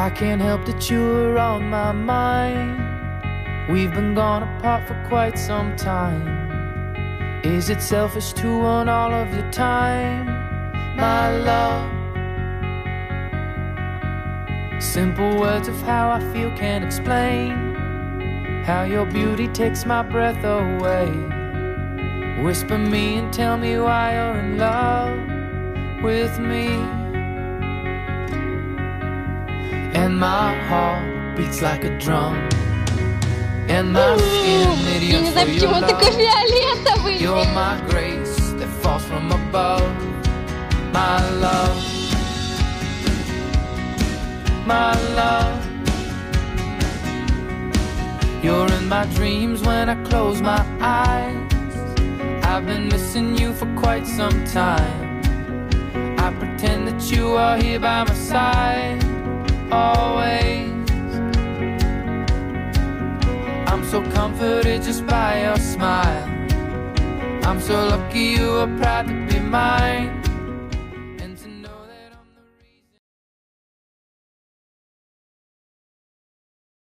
I can't help that you're on my mind. We've been gone apart for quite some time. Is it selfish to want all of your time, my love? Simple words of how I feel can't explain how your beauty takes my breath away. Whisper me and tell me why you're in love with me. And my heart beats like a drum, and my skin it Я не yearns знаю, for your почему он такой love. фиолетовый. You're my grace that falls from above, my love, my love. You're in my dreams when I close my eyes. I've been missing you for quite some time. I pretend that you are here by my side, always. I'm so comforted just by your smile. I'm so lucky you are proud to be mine.